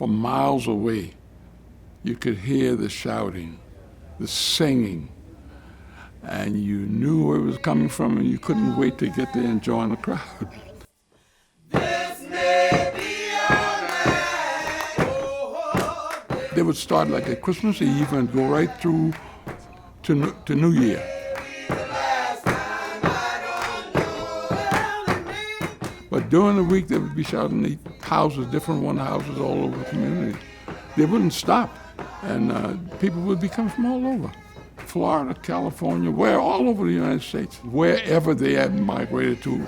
from miles away, you could hear the shouting, the singing, and you knew where it was coming from, and you couldn't wait to get there and join the crowd. This may be our land. They would start like at Christmas Eve and go right through to New Year. But during the week, they would be shouting in houses, different houses all over the community. They wouldn't stop, and people would be coming from all over. Florida, California, all over the United States, wherever they had migrated to.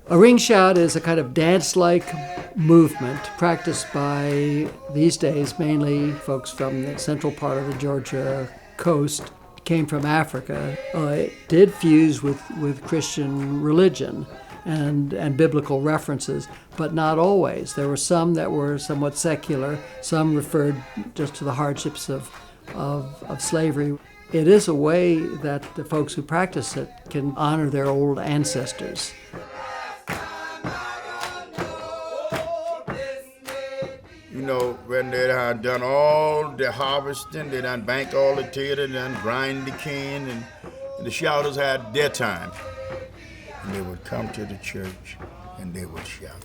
A ring shout is a kind of dance-like movement practiced by, these days, mainly folks from the central part of the Georgia coast, came from Africa. It did fuse with Christian religion and biblical references, but not always. There were some that were somewhat secular, some referred just to the hardships of slavery. It is a way that the folks who practice it can honor their old ancestors. You know, when they had done all the harvesting, they done bank all the taters, they done grind the cane, and the shouters had their time. And they would come to the church and they would shout.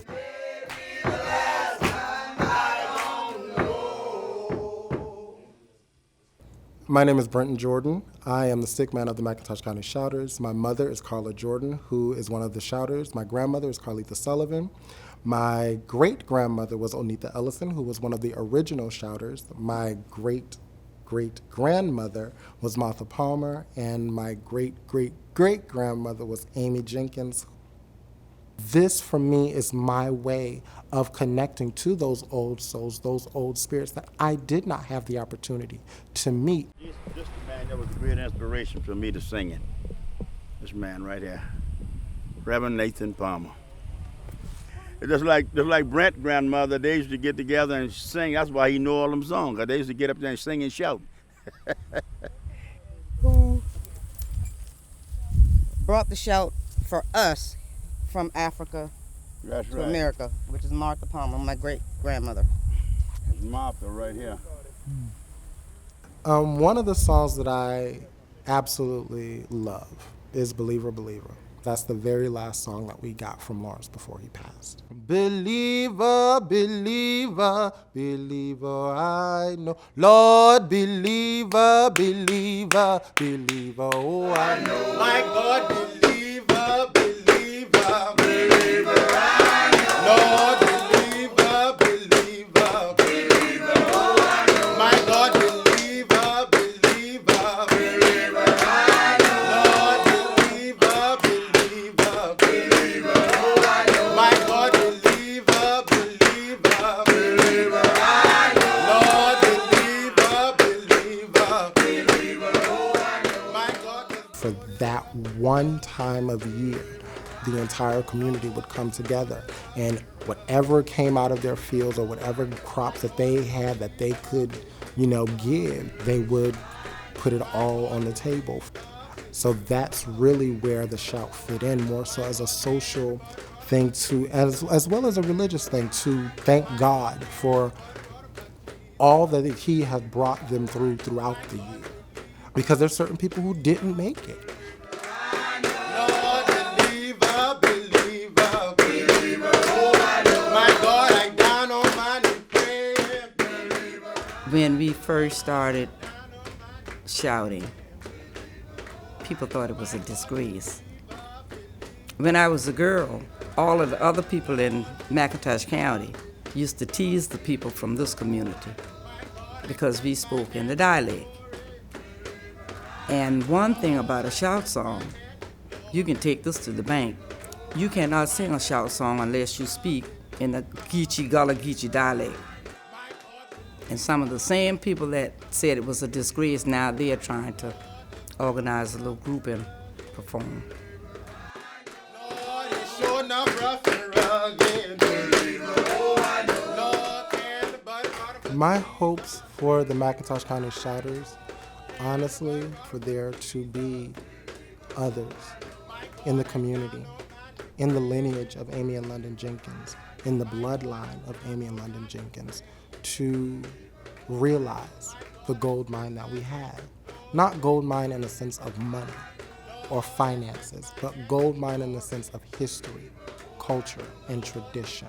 My name is Brenton Jordan. I am the stick man of the McIntosh County Shouters. My mother is Carla Jordan, who is one of the shouters. My grandmother is Carlita Sullivan. My great-grandmother was Onita Ellison, who was one of the original shouters. My great-great-grandmother was Martha Palmer, and my great-great-great-grandmother was Amy Jenkins. This, for me, is my way of connecting to those old souls, those old spirits that I did not have the opportunity to meet. This man that was a great inspiration for me to sing it. This man right here, Reverend Nathan Palmer. It's just like Brent's grandmother, they used to get together and sing. That's why he knew all them songs, because they used to get up there and sing and shout. Who brought the shout for us from Africa to America, which is Martha Palmer, my great-grandmother. It's Martha right here. One of the songs that I absolutely love is Believer, Believer. That's the very last song that we got from Lawrence before he passed. Believer, believer, believer, I know. Lord, believer, believer, believer, oh, I know. My God, believer, believer, believer, I know. Lord, believer, believer, believer, oh, I know. My God, believer, believer, believer, I know. Lord, believer, believer, oh, I know. My God, believer, believer, believer, I know. Lord, believer, oh, I know. My God. For that one time of year, the entire community would come together, and whatever came out of their fields or whatever crops that they had that they could, give, they would put it all on the table. So that's really where the shout fit in, more so as a social thing as well as a religious thing, to thank God for all that He has brought them throughout the year. Because there's certain people who didn't make it. When we first started shouting, people thought it was a disgrace. When I was a girl, all of the other people in McIntosh County used to tease the people from this community because we spoke in the dialect. And one thing about a shout song, you can take this to the bank. You cannot sing a shout song unless you speak in the Geechee Gullah Geechee dialect. And some of the same people that said it was a disgrace, now they're trying to organize a little group and perform. My hopes for the McIntosh County Shouters, honestly, for there to be others in the community, in the lineage of Amy and London Jenkins, in the bloodline of Amy and London Jenkins, to realize the gold mine that we had. Not gold mine in the sense of money or finances, but gold mine in the sense of history, culture, and tradition.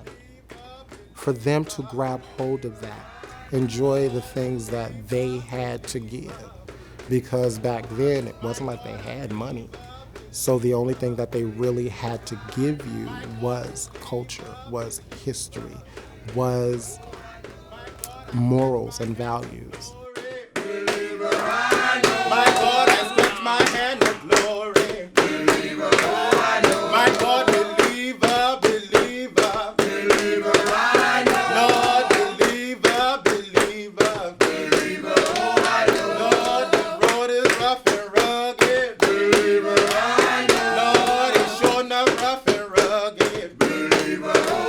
For them to grab hold of that, enjoy the things that they had to give, because back then it wasn't like they had money. So the only thing that they really had to give you was culture, was history, was morals and values. My God has touched my hand of glory. Believer, oh, I know. My God, believer, believer. Believer, I know. Lord, believer, believer. Believer, oh, I know. Lord, the road is rough and rugged. Believer, I know. Lord, it's sure enough rough and rugged. Believer, oh,